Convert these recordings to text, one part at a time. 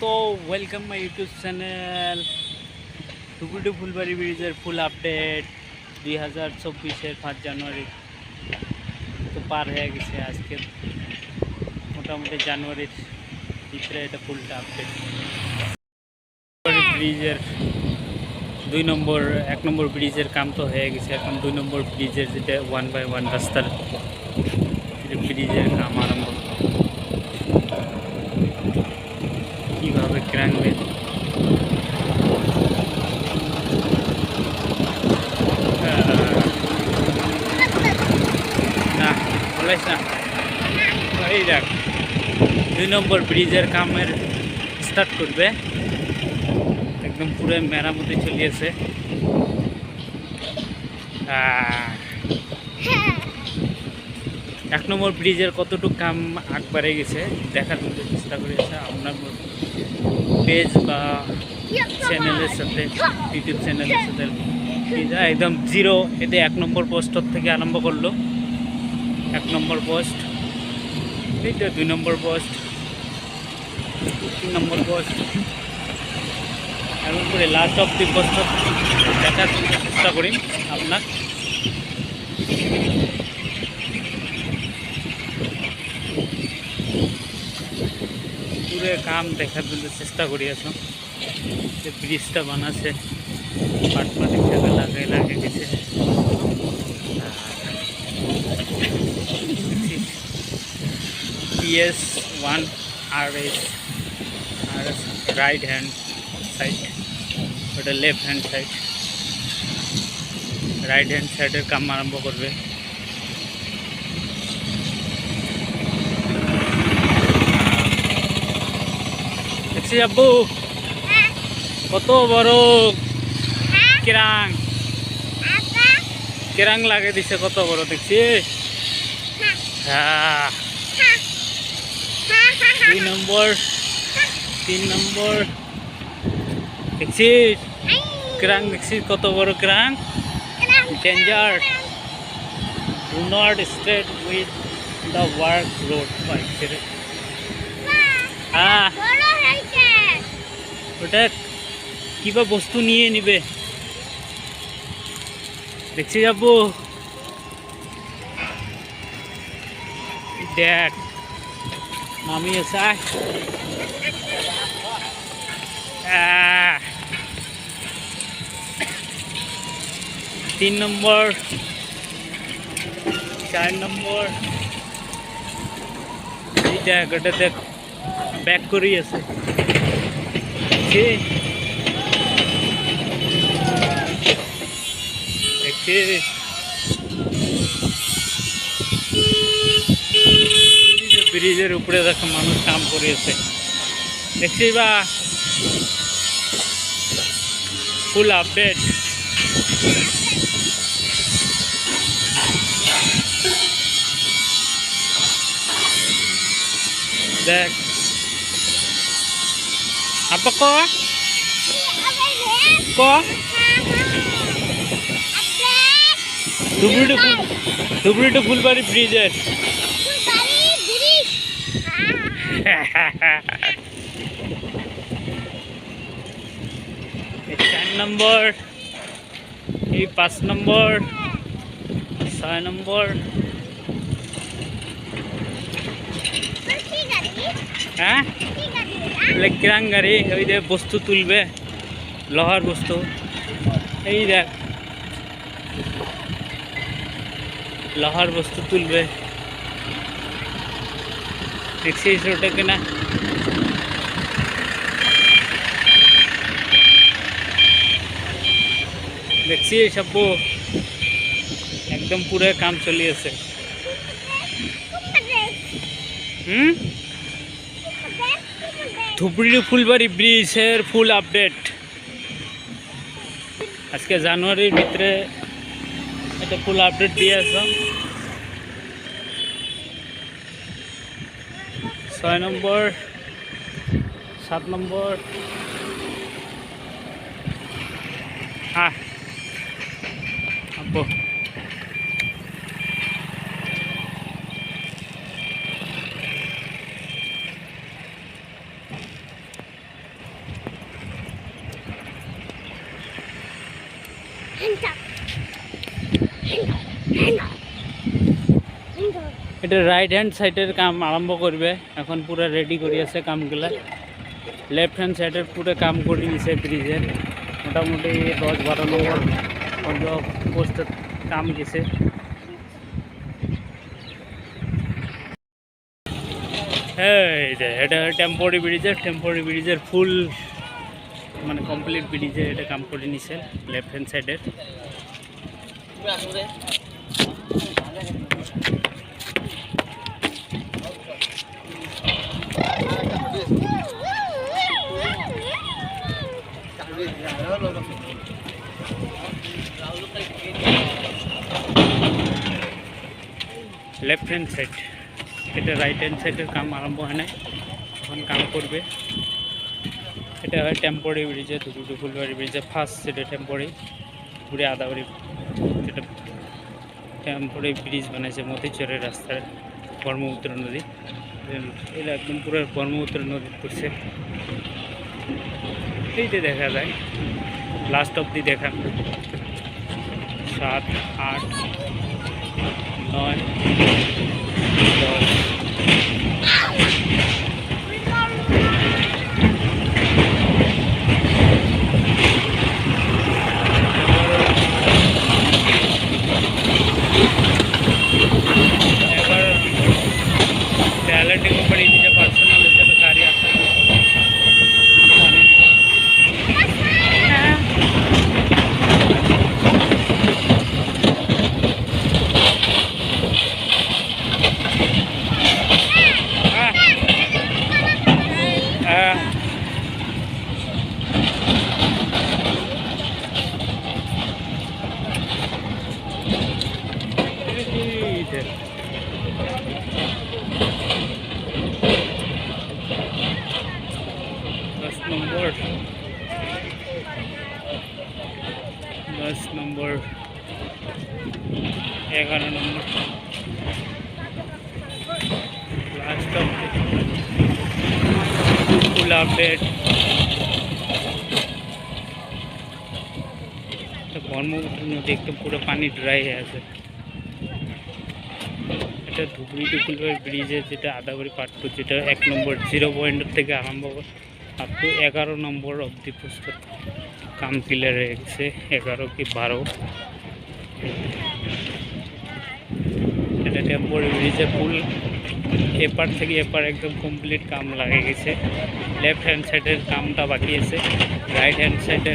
তো welcome my YouTube channel Dhubri Phulbari ব্রিজের full update 2024-এর 5 জানুয়ারি তো পার হয়ে গেছে। আজকে মোটামুটি জানুয়ারির ভিতরে এটা ফুলটা আপডেট। ব্রিজের 1 নম্বর ব্রিজের কাম তো হয়ে গেছে। এখন 2 নম্বর ব্রিজের যেটা 1/1 রাস্তার ব্রিজের কাম আরম্ভ। কীভাবে ক্রাঙ্গে না বলাইস না। এই দেখ 2 নম্বর ব্রিজের কামের স্টার্ট করবে, একদম পুরো মেরামতি চলিয়েছে। 1 নম্বর ব্রিজের কতটুকু কাম আগবাড়ে গেছে দেখার চেষ্টা করেছে আপনার পেজ বা চ্যানেলের সাথে, ইউটিউব চ্যানেলের সাথে একদম জিরো। এতে 1 নম্বর পোস্টর থেকে আরম্ভ করলো। 1 নম্বর পোস্ট, এইটা 2 নম্বর পোস্ট, 3 নম্বর পোস্ট, এমন করে লাস্ট অফ দি পোস্ট দেখার চেষ্টা করি আপনার। পুরো কাম দেখার জন্য চেষ্টা করি এখন। যে ব্রিজটা বানাচ্ছে পাটপাতি থেকে লাগিয়ে গেছে। PS1 RS right hand side, ওটা left hand side. Right hand সাইডের কাম আরম্ভ করবে। দেখছি আব্বু কত বড় কেরাং লাগে দিছে, কত বড় দেখছি। হ্যাঁ 2 নম্বর 3 নম্বর দেখছিস ক্রাং, দেখছিস কত বড় ক্রাং। Danger, do not straight with the work road. হ্যাঁ ওটা কিবা বস্তু নিয়ে নিবে দেখছি যাবো। দেখ নামিয়েছে 3 নম্বর 4 নম্বর। এই দেখ ওটা দেখ ব্যাক করেই আছে। ব্রিজের উপরে দেখো মানুষ কাম করিয়েছে দেখছি বা। ফুল আপডেট দেখ apa kok ধুবুলি টু ফুলবাড়ি ব্রিজের 4 নম্বর, এই 5 নম্বর, 6 নম্বর। হ্যাঁ ক্রাং গাড়ি, ওই যে বস্তু তুলবে, লোহার বস্তু। এই দেখ লোহার বস্তু তুলবে দেখছিস ওটা কিনা। দেখছি সব একদম পুরো কাম চলিয়েছে। ধুবুলি ফুলবাড়ি ব্রিজের ফুল আপডেট আজকে জানুয়ারির ভিতরে এটা ফুল আপডেট দিয়েছে। 6 নম্বর 7 নম্বর। হ্যাঁ আব্বু এটা রাইট হ্যান্ড সাইডের কাম আরম্ভ করবে এখন, পুরো রেডি করে আছে কামগুলা। লেফট হ্যান্ড সাইডের পুরো কাম করে দিয়েছে ব্রিজের, মোটামুটি 10-12 নম্বর পোস্টের কাম গেছে। এটা টেম্পোরারি ব্রিজের ফুল মানে কমপ্লিট ব্রিজে এটা কাম করে নিছে লেফট হ্যান্ড সাইডের। লেফট হ্যান্ড সাইড, এটা রাইট হ্যান্ড সাইডের কাম আরম্ভ হয় না, এখন কাম করবে। এটা হয় টেম্পোরারি ব্রিজে, দুটো ফুলবাড়ি ব্রিজে ফার্স্ট, সেটা টেম্পোরারি। ঘুরে আদাবাড়ি যেটা টেম্পোরারি ব্রিজ বানাইছে মতিচরের রাস্তায়, ব্রহ্মপুত্র নদী। এটা একদম পুরো ব্রহ্মপুত্র নদী পড়ছে, এইটা দেখা যায় লাস্ট অব্দি দেখান। 7, 8, 9, 10। এবার ট্যালেন্টিং কোম্পানি নিজে পার্সোনাল হিসেবে গাড়ি আসে। दस number 11 number last full update. Brahmaputra নদী একদম পুরো পানি ড্রাই হয়ে আছে। এটা ধুবড়ি টু ফুলবাড়ি ব্রিজের যেটা আদাবাড়ি পার্ট 2, যেটা 1 নম্বর 0 পয়েন্টের থেকে আরম্ভ করে আপ টু 11 নম্বর অব্দি পুস্তক কাম ক্লিয়ার হয়ে গেছে। 11 কি 12। এটা টেম্পোরারি ব্রিজের ফুল এপার থেকে এপার একদম কমপ্লিট কাম লাগে গেছে। লেফট হ্যান্ড সাইডের কামটা বাকি আছে। রাইট হ্যান্ড সাইডে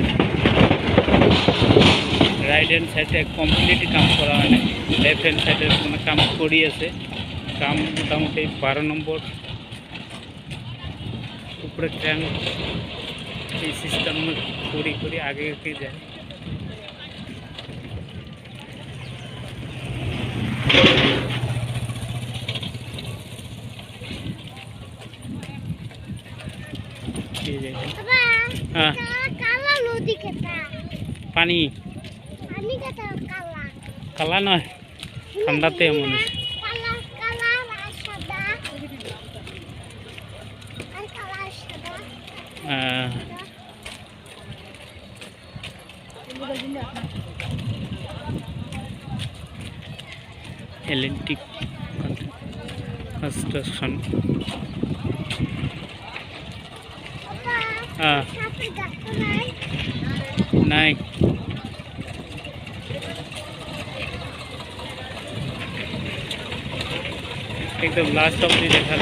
কমপ্লিট কাম করা হয় না। লেফট হ্যান্ড সাইডের কোনো কাম করি আছে। কাম মোটামুটি 12 নম্বর উপরে ট্রেন এই সিস্টেম করি আগে যায়। हाँ पानी काला ना ठंडाते मन एलेंटिक कंस्ट्रक्शन नहीं एकदम लास्ट ऑफ देखा